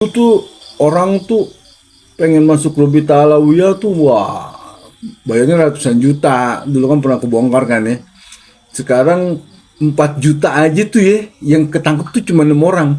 Tuh orang tuh pengen masuk Robita Alawiyah tuh wah bayarnya ratusan juta. Dulu kan pernah kebongkar kan ya. Sekarang 4 juta aja tuh ya yang ketangkep tuh cuma 6 orang.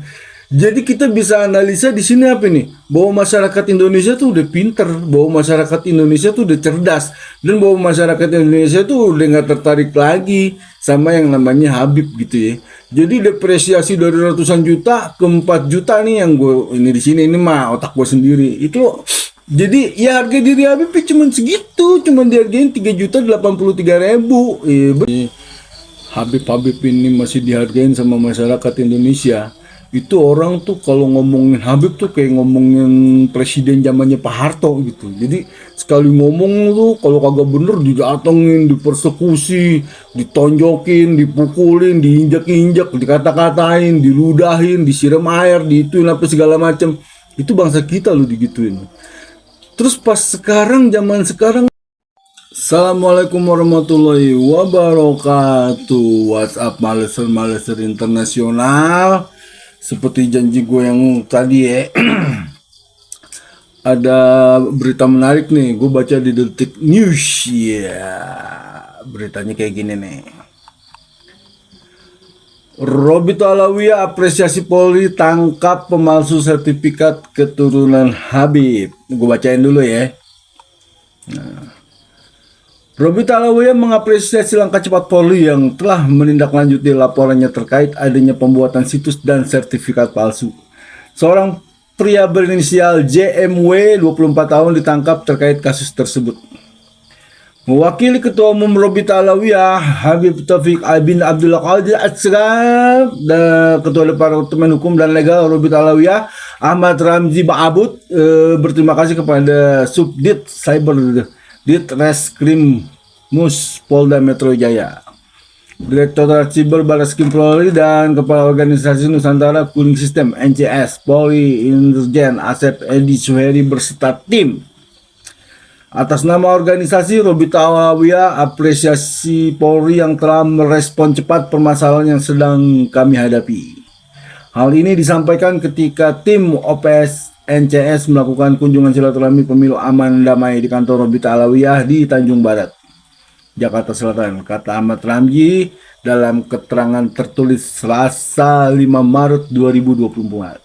Jadi kita bisa analisa di sini apa nih? Bahwa masyarakat Indonesia tuh udah pinter, bahwa masyarakat Indonesia tuh udah cerdas, dan bahwa masyarakat Indonesia tuh udah nggak tertarik lagi sama yang namanya Habib gitu ya. Jadi depresiasi dari ratusan juta ke 4 juta nih yang gue ini di sini ini mah otak gue sendiri itu. Jadi ya harga diri Habib cuma segitu, cuma dihargain 3.083.000. Habib ini masih dihargain sama masyarakat Indonesia. Itu orang tuh kalau ngomongin Habib tuh kayak ngomongin presiden zamannya Pak Harto gitu. Jadi sekali ngomong tuh kalau kagak bener didatengin, dipersekusi, ditonjokin, dipukulin, diinjak-injak, dikata-katain, diludahin, disiram air, diituin apa segala macam. Itu bangsa kita loh digituin. Terus pas sekarang, zaman sekarang, Assalamualaikum warahmatullahi wabarakatuh. WhatsApp maleser internasional. Seperti janji gue yang tadi ya, ada berita menarik nih. Gue baca di Detik News ya. Beritanya kayak gini nih. Robita Alawiyah apresiasi Polri tangkap pemalsu sertifikat keturunan Habib. Gue bacain dulu ya. Robita Alawiyah mengapresiasi langkah cepat Polri yang telah menindaklanjuti laporannya terkait adanya pembuatan situs dan sertifikat palsu. Seorang pria berinisial JMW 24 tahun ditangkap terkait kasus tersebut. Mewakili Ketua Umum Robita Alawiyah, Habib Taufik bin Abdullah Qadir Ashraf, dan Ketua Departemen Hukum dan Legal Robita Alawiyah, Ahmad Ramzi Ba'abud, berterima kasih kepada Subdit Cyber Ditreskrim Mus Polda Metro Jaya, Direktorat Siber Barreskrim Polri, dan Kepala Organisasi Nusantara Cooling System NCS Polri Irjen Asep Edi Suheri berserta tim. Atas nama organisasi, Robita Alawiyah apresiasi Polri yang telah merespon cepat permasalahan yang sedang kami hadapi. Hal ini disampaikan ketika tim OPS NCS melakukan kunjungan silaturahmi pemilu aman damai di kantor Robita Alawiyah di Tanjung Barat, Jakarta Selatan, kata Ahmad Ramzi dalam keterangan tertulis Selasa 5 Maret 2024.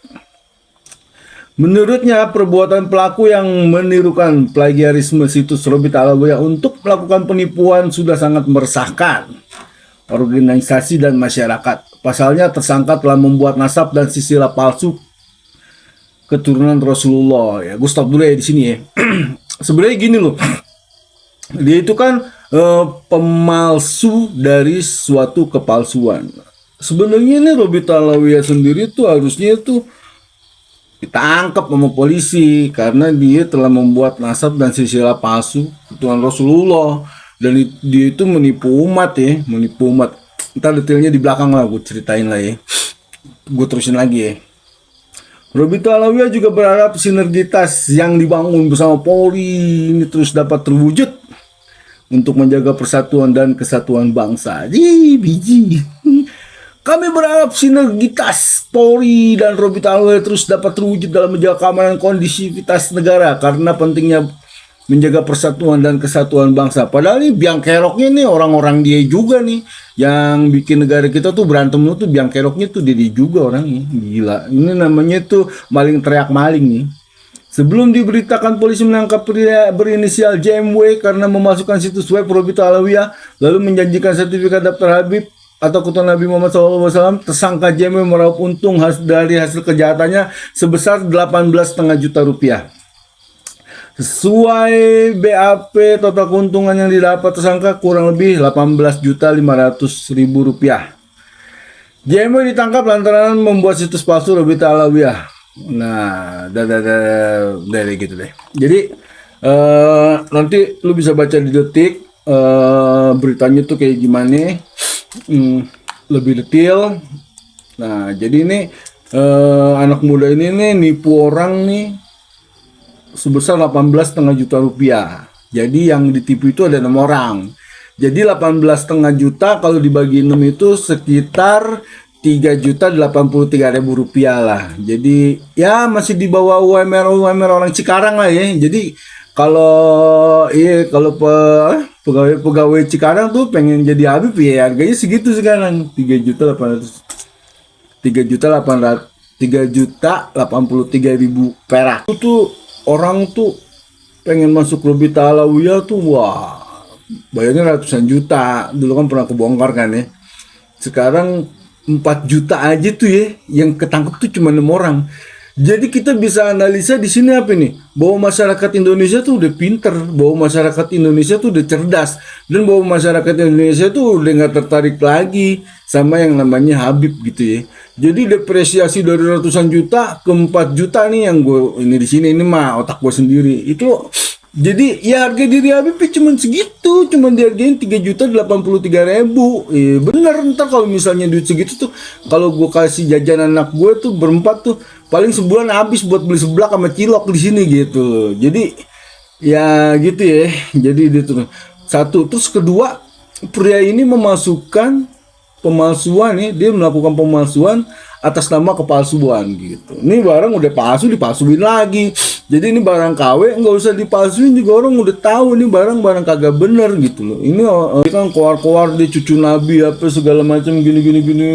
Menurutnya, perbuatan pelaku yang menirukan plagiarisme situs Robita Alawiyah untuk melakukan penipuan sudah sangat meresahkan organisasi dan masyarakat. Pasalnya, tersangka telah membuat nasab dan silsilah palsu keturunan Rasulullah. Ya, gue stop dulu ya di sini ya. Sebenarnya gini loh, dia itu kan pemalsu dari suatu kepalsuan. Sebenarnya ini Robita Alawiyah sendiri tuh harusnya tuh ditangkap sama polisi karena dia telah membuat nasab dan silsilah palsu keturunan Rasulullah, dan dia itu menipu umat ya, menipu umat. Ntar detailnya di belakang lah gue ceritain lah ya. Gue terusin lagi ya. Robita Alawiyah juga berharap sinergitas yang dibangun bersama Polri ini terus dapat terwujud untuk menjaga persatuan dan kesatuan bangsa. Biji. Kami berharap sinergitas Polri dan Robita Alawiyah terus dapat terwujud dalam menjaga keamanan kondisivitas negara karena pentingnya menjaga persatuan dan kesatuan bangsa. Padahal ini biang keroknya nih orang-orang dia juga nih yang bikin negara kita tuh berantem lu tuh, biang keroknya tuh dia juga orangnya. Gila, ini namanya tuh maling teriak maling nih. Sebelum diberitakan polisi menangkap pria berinisial JMW karena memasukkan situs web Robita Alawiyah lalu menjanjikan sertifikat daftar Habib atau keturunan Nabi Muhammad SAW, tersangka JMW meraup untung dari hasil kejahatannya sebesar 18,5 juta rupiah. Sesuai BAP, total keuntungan yang didapat tersangka kurang lebih 18.500.000 rupiah. JMW ditangkap lantaran membuat situs palsu Robita Alawiyah. Nah, dari gitu deh. Jadi nanti lu bisa baca di Detik beritanya tuh kayak gimana, lebih detail. Nah, jadi ini anak muda ini nih nipu orang nih sebesar 18,5 juta rupiah. Jadi yang ditipu itu ada 6 orang. Jadi 18,5 juta kalau dibagi 6 itu sekitar Rp3.083.000 lah. Jadi ya masih di bawah UMR orang Cikarang lah ya. Jadi kalau pegawai Cikarang tuh pengen jadi Habib ya harganya segitu sekarang 3.883.000 perak. Itu tuh orang tuh pengen masuk Robita Alawiyah tuh wah bayarnya ratusan juta. Dulu kan pernah kebongkar kan ya. Sekarang 4 juta aja tuh ya, yang ketangkep tuh cuma 6 orang. Jadi kita bisa analisa di sini apa nih? Bahwa masyarakat Indonesia tuh udah pinter, bahwa masyarakat Indonesia tuh udah cerdas, dan bahwa masyarakat Indonesia tuh udah nggak tertarik lagi sama yang namanya Habib gitu ya. Jadi depresiasi dari ratusan juta ke 4 juta nih yang gue ini di sini ini mah otak gue sendiri itu. Jadi ya harga diri Habib cuma segitu, cuma dihargain 3.083.000. Bener ntar kalau misalnya duit segitu tuh, kalau gue kasih jajan anak gue tuh berempat tuh paling sebulan habis buat beli seblak sama cilok di sini gitu. Jadi ya gitu ya. Jadi itu satu, terus kedua pria ini memasukkan pemalsuan nih, dia melakukan pemalsuan atas nama kepalsuan gitu. Ini barang udah palsu dipalsuin lagi. Jadi ini barang KW nggak usah dipalsuin juga orang udah tahu ini barang kagak bener gitu loh. Ini kan keluar dia cucu Nabi apa segala macam gini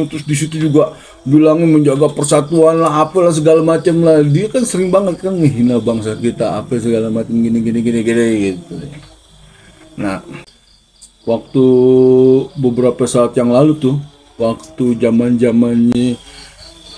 terus di situ juga bilangnya menjaga persatuan lah apalah segala macam lah. Dia kan sering banget kan menghina bangsa kita apa segala macam gini gitu. Nah, waktu beberapa saat yang lalu tuh, waktu zamannya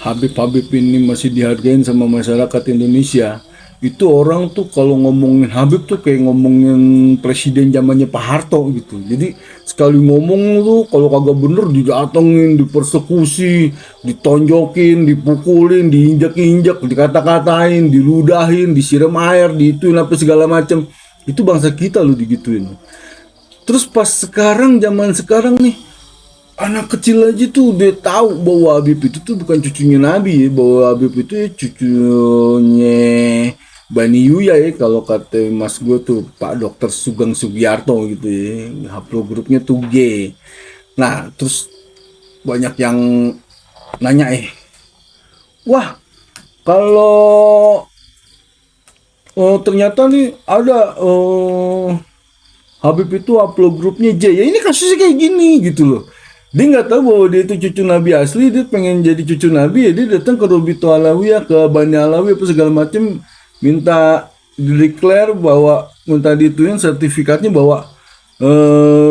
Habib ini masih dihargain sama masyarakat Indonesia, itu orang tuh kalau ngomongin Habib tuh kayak ngomongin presiden zamannya Pak Harto gitu. Jadi sekali ngomong tuh kalau kagak bener didatengin, dipersekusi, ditonjokin, dipukulin, diinjak-injak, dikata-katain, diludahin, disiram air, diituin apa segala macam. Itu bangsa kita loh digituin. Terus pas sekarang zaman sekarang nih anak kecil aja tuh udah tahu bahwa Habib itu tuh bukan cucunya Nabi ya, bahwa Habib itu ya cucunya Bani Yuya ya kalau kata mas gue tuh Pak Dokter Sugeng Sugiarto gitu ya, haplogrupnya tuh G. Nah terus banyak yang nanya wah kalau ternyata nih ada Habib itu haplogrupnya J. Ya ini kasusnya kayak gini gitu loh. Dia nggak tahu bahwa dia itu cucu Nabi asli, dia pengen jadi cucu Nabi ya dia datang ke Robito Alawiyah, ke Bani Alawi apa segala macam, minta declare bahwa minta dituin sertifikatnya bahwa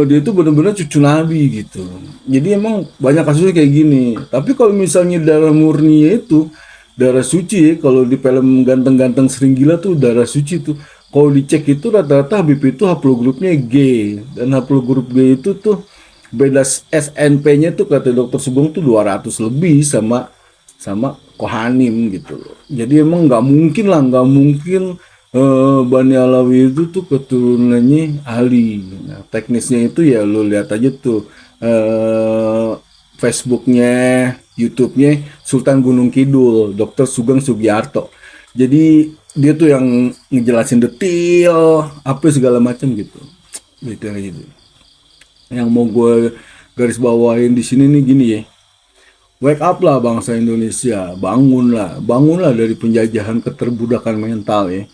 dia itu benar-benar cucu Nabi gitu. Jadi emang banyak kasusnya kayak gini. Tapi kalau misalnya darah murni itu darah suci ya, kalau di film ganteng-ganteng sering gila tuh darah suci tuh. Kalau dicek itu rata-rata Habib itu haplogrupnya G, dan haplogrup G itu tuh beda SNP-nya tuh kata dokter Sugeng tuh 200 lebih sama Kohanim gitu loh. Jadi emang nggak mungkin Bani Alawi itu tuh keturunannya Ali. Nah, teknisnya itu ya lo lihat aja tuh Facebooknya, YouTube-nya Sultan Gunung Kidul, Dokter Sugeng Sugiarto. Jadi dia tuh yang ngejelasin detail apa segala macam gitu. Gitu. Yang mau gue garis bawain di sini nih gini ya. Wake up lah bangsa Indonesia, bangunlah dari penjajahan keterbudakan mental ya.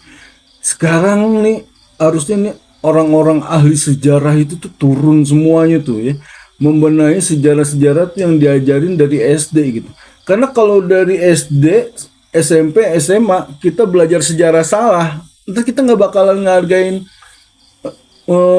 Sekarang nih harusnya nih orang-orang ahli sejarah itu tuh turun semuanya tuh ya, membenahi sejarah-sejarah tuh yang diajarin dari SD gitu. Karena kalau dari SD, SMP, SMA kita belajar sejarah salah, ntar kita nggak bakalan ngargain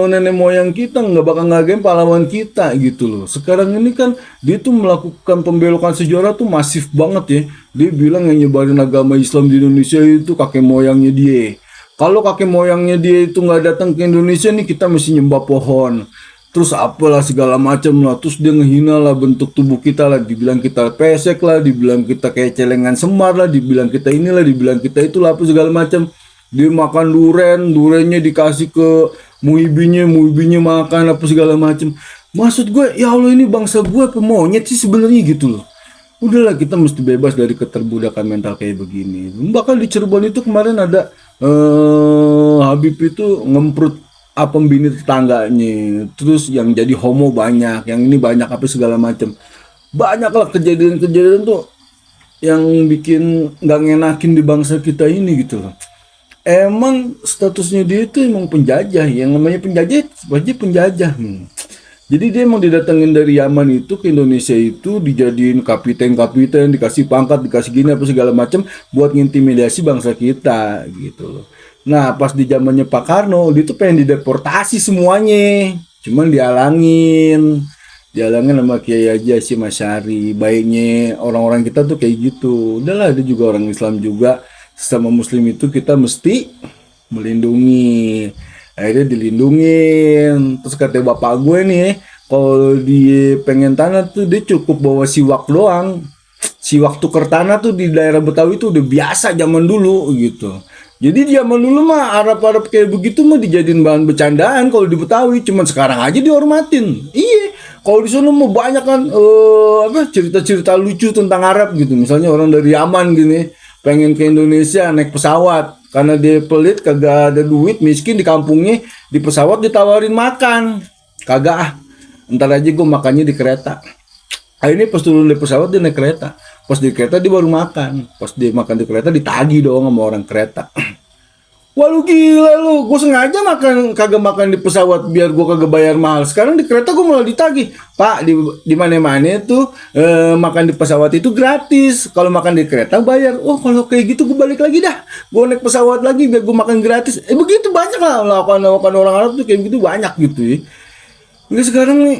nenek moyang kita, nggak bakal ngargain pahlawan kita gitu loh. Sekarang ini kan dia tuh melakukan pembelokan sejarah tuh masif banget ya. Dia bilang yang nyebarin agama Islam di Indonesia itu kakek moyangnya dia. Kalau kakek moyangnya dia itu nggak datang ke Indonesia nih kita mesti nyembah pohon. Terus apalah segala macam lah. Terus dia ngehina lah bentuk tubuh kita lah. Dibilang kita pesek lah, dibilang kita kayak celengan semar lah, dibilang kita inilah, dibilang kita itulah apa segala macam. Dia makan durennya dikasih ke muibinya makan apa segala macam. Maksud gue ya Allah ini bangsa gue pemonyet sih sebenarnya gitu loh. Udahlah kita mesti bebas dari keterbudakan mental kayak begini. Bahkan di Cirebon itu kemarin ada Habib itu ngemprut pembini tetangganya, terus yang jadi homo banyak, yang ini banyak apa segala macam. Banyaklah kejadian-kejadian tuh yang bikin nggak ngenakin di bangsa kita ini gitu loh. Emang statusnya dia itu emang penjajah, yang namanya penjajah wajib penjajah. Jadi dia emang didatengin dari Yaman itu ke Indonesia itu dijadiin kapiten-kapiten, dikasih pangkat, dikasih gini apa segala macam buat ngintimidasi bangsa kita gitu loh. Nah pas di zamannya Pak Karno dia tuh pengen dideportasi semuanya, cuman dihalangin sama Kiai Haji Hasyim Asy'ari. Baiknya orang-orang kita tuh kayak gitu. Udahlah, dia juga orang Islam juga, sesama Muslim itu kita mesti melindungi. Akhirnya dilindungin. Terus kata bapak gue nih, kalau dia pengen tanah tuh dia cukup bawa siwak doang. Siwak tuker tanah tuh di daerah Betawi tuh udah biasa zaman dulu gitu. Jadi zaman dulu mah Arab-Arab kayak begitu mah dijadiin bahan bercandaan kalau di Betawi. Cuman sekarang aja dihormatin. Iya, kalau di sana mah banyak kan apa cerita-cerita lucu tentang Arab gitu. Misalnya orang dari Yaman gini pengen ke Indonesia naik pesawat karena dia pelit kagak ada duit, miskin di kampungnya, di pesawat ditawarin makan. Kagak ah. Ntar aja gue makannya di kereta. Akhirnya pas turun dari pesawat dia naik kereta. Pas di kereta dia baru makan. Pas dia makan di kereta ditagih dong sama orang kereta. Wah lu gila lu, gue sengaja makan kagak makan di pesawat biar gue kagak bayar mahal. Sekarang di kereta gue malah ditagih. Pak, di mana-mana tuh makan di pesawat itu gratis. Kalau makan di kereta bayar. Oh kalau kayak gitu gue balik lagi dah. Gue naik pesawat lagi biar gue makan gratis. Begitu banyak lah lakukan orang Arab tuh kayak gitu banyak gitu ya. Ini sekarang nih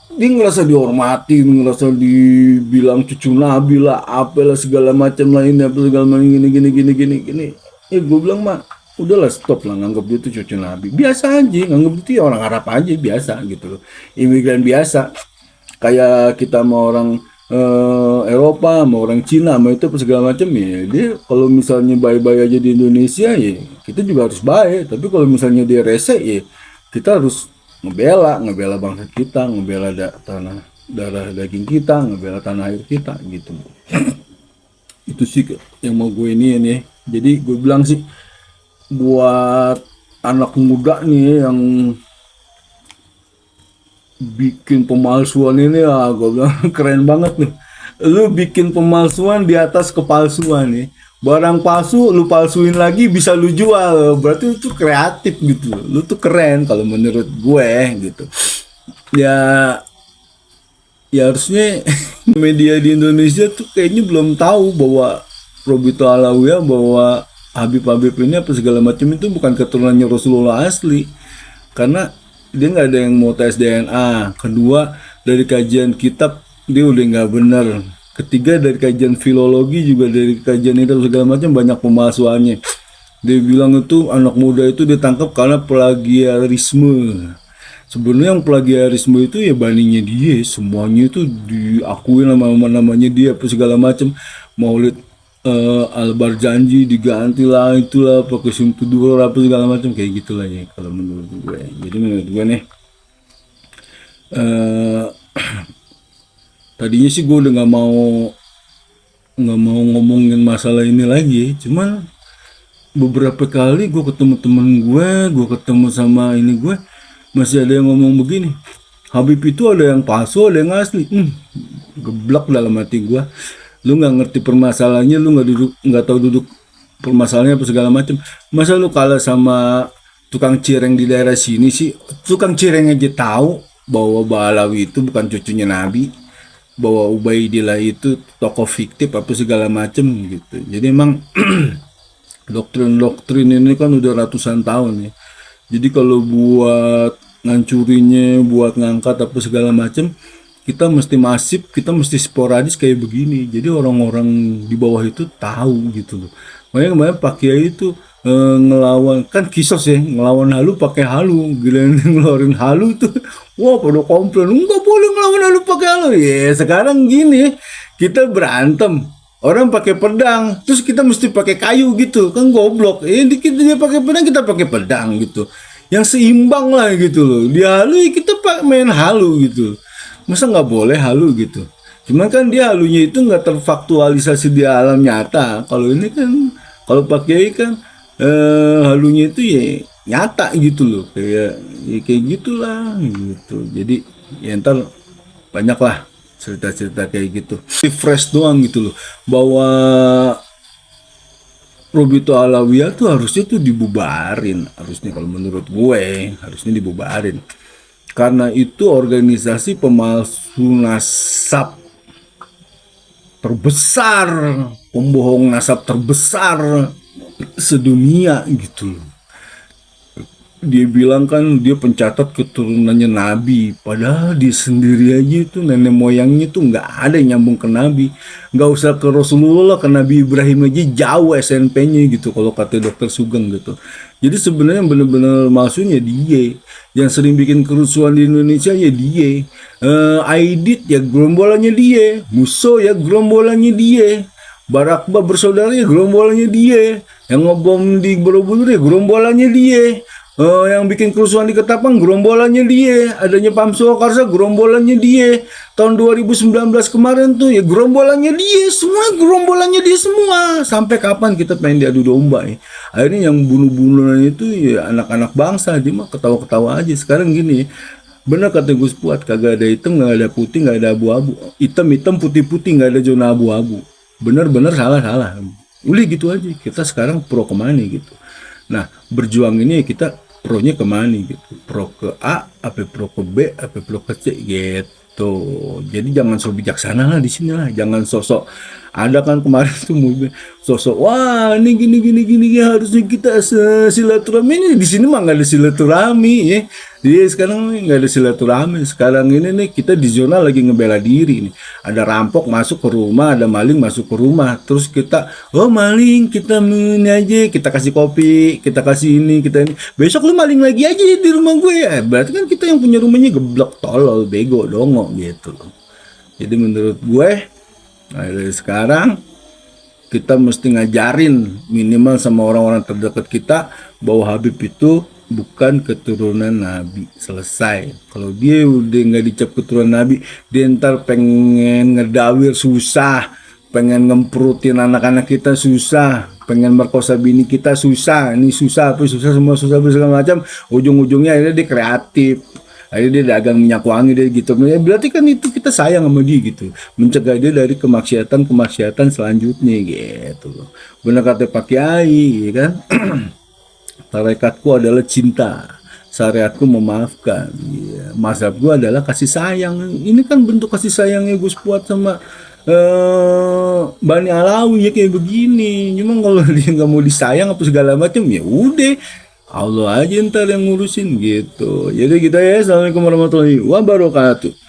dia ngerasa dihormati, ngerasa dibilang cucu nabi lah, apalah segala macam lah ini, apa segala macam gini. Ya gue bilang mah, udahlah stop lah nganggap dia tuh cucu nabi. Biasa aja, nganggap dia tuh ya orang Arab aja biasa gitu loh. Imigran biasa. Kayak kita mau orang Eropa, mau orang Cina, mau itu apa segala macam ya. Dia kalau misalnya baik-baik aja di Indonesia ya, kita juga harus baik. Tapi kalau misalnya dia rese ya, kita harus ngebela bangsa kita, ngebela tanah darah daging kita, ngebela tanah air kita gitu. Itu sih yang mau gue ini ya. Jadi gue bilang sih buat anak muda nih yang bikin pemalsuan ini ya, gue bilang keren banget nih. Lu bikin pemalsuan di atas kepalsuan nih. Barang palsu lu palsuin lagi bisa lu jual, berarti itu kreatif gitu. Lu tuh keren kalau menurut gue gitu. Ya ya harusnya media di Indonesia tuh kayaknya belum tahu bahwa Robito Alawiyah, bahwa Habib ini apa segala macam itu bukan keturunannya Rasulullah asli, karena dia nggak ada yang mau tes DNA. Kedua, dari kajian kitab dia udah nggak benar. Ketiga, dari kajian filologi juga, dari kajian itu segala macam banyak pemalsuannya. Dia bilang itu anak muda itu ditangkap karena plagiarisme. Sebenarnya yang plagiarisme itu ya baninya dia, semuanya itu diakui nama-namanya dia apa segala macam. Maulid Albar janji diganti lah, itulah pakai Simtudur apa segala macam kayak gitulah ya kalau menurut gue. Jadi menurut gue nih eh tadinya sih gue udah nggak mau ngomongin masalah ini lagi, cuman beberapa kali gue ketemu temen gue ketemu sama ini gue, masih ada yang ngomong begini, Habib itu ada yang palsu ada yang asli. Geblok dalam hati gue. Lu nggak ngerti permasalahannya, lu nggak tahu duduk permasalahannya apa segala macam. Masa lu kalah sama tukang cireng di daerah sini sih? Tukang cireng aja tahu bahwa Balawi itu bukan cucunya Nabi, bahwa Ubaidillah itu tokoh fiktif apa segala macam gitu. Jadi emang doktrin-doktrin ini kan udah ratusan tahun ya. Jadi kalau buat ngancurinya, buat ngangkat apa segala macam, kita mesti masif, kita mesti sporadis kayak begini. Jadi orang-orang di bawah itu tahu gitu loh. Makanya kemarin Pak Kiai itu ngelawan, kan kisos ya, ngelawan halu pakai halu, gila ngeluarin halu tuh, wah pada komplain, nggak boleh ngelawan halu pakai halu. Ya sekarang gini, kita berantem, orang pakai pedang, terus kita mesti pakai kayu gitu, kan goblok. Kita dia pakai pedang, kita pakai pedang gitu, yang seimbang lah gitu loh. Dia halu, kita main halu gitu. Masa nggak boleh halu gitu? Cuman kan dia halunya itu nggak terfaktualisasi di alam nyata. Kalau ini kan, kalau Pak Kiai kan halunya itu ya nyata gitu loh, kayak ya kayak gitulah gitu. Jadi ya ntar banyak lah cerita-cerita kayak gitu. Fresh doang gitu loh, bahwa Robito Alawiyah tuh harusnya tuh dibubarin, harusnya kalau menurut gue harusnya dibubarin, karena itu organisasi pemalsu nasab terbesar, pembohong nasab terbesar sedunia gitu loh. Dia bilang kan dia pencatat keturunannya Nabi, padahal dia sendiri aja itu nenek moyangnya tuh nggak ada yang nyambung ke Nabi. Nggak usah ke Rasulullah, ke Nabi Ibrahim aja jauh SNP-nya gitu kalau kata dokter Sugeng gitu. Jadi sebenarnya bener-bener maksudnya dia yang sering bikin kerusuhan di Indonesia ya dia. Aidit ya gerombolannya dia, Musso ya gerombolannya dia, Barakba bersaudara ya gerombolannya dia, yang ngebom di Borobudur ya gerombolannya dia, yang bikin kerusuhan di Ketapang gerombolannya dia, adanya Pam Swakarsa gerombolannya dia, tahun 2019 kemarin tuh ya gerombolannya dia, semua gerombolannya dia semua. Sampai kapan kita pengen diadu domba ya? Akhirnya yang bunuh-bunuhan itu ya anak-anak bangsa, dia mah ketawa-ketawa aja. Sekarang gini, bener kata Gus Puat, kagak ada hitam, nggak ada putih, nggak ada abu-abu. Hitam-hitam, putih-putih, nggak ada zona abu-abu. Bener-bener salah-salah. Udah gitu aja. Kita sekarang pro kemana gitu. Nah, berjuang ini kita pro-nya kemana gitu. Pro ke A, apa pro ke B, apa pro ke C gitu. Jadi jangan sok bijaksana lah di sini lah. Jangan sosok ada kan kemarin tuh sosok wah ini gini harusnya kita silaturahmi, ini di sini mah nggak ada silaturahmi ya. Dia sekarang nih nggak ada silaturahmi. Sekarang ini nih kita di zona lagi ngebela diri nih. Ada rampok masuk ke rumah, ada maling masuk ke rumah. Terus kita, oh maling, kita ini aja, kita kasih kopi, kita kasih ini, kita ini. Besok lu maling lagi aja di rumah gue ya. Berarti kan kita yang punya rumahnya geblok, tolol, bego, dongo gitu loh. Jadi menurut gue, nah, dari sekarang kita mesti ngajarin minimal sama orang-orang terdekat kita bahwa Habib itu bukan keturunan Nabi. Selesai. Kalau dia udah nggak dicap keturunan Nabi, dia ntar pengen ngedawir susah, pengen ngemprutin anak-anak kita susah, pengen merkosa bini kita susah, ini susah apa susah, semua susah segala macam. Ujung-ujungnya akhirnya dia kreatif, akhirnya dia dagang minyak wangi dia gitu. Ya, berarti kan itu kita sayang sama dia gitu, mencegah dia dari kemaksiatan selanjutnya gitu loh. Benar kata Pak Kiai ya kan. Tarekatku adalah cinta, syariatku memaafkan, ya. Mazhabku adalah kasih sayang. Ini kan bentuk kasih sayangnya Gus Puat sama Bani Alawi ya kayak begini. Cuma kalau dia nggak mau disayang apa segala macam ya udah, Allah aja ntar yang ngurusin gitu. Jadi kita ya, assalamualaikum warahmatullahi wabarakatuh.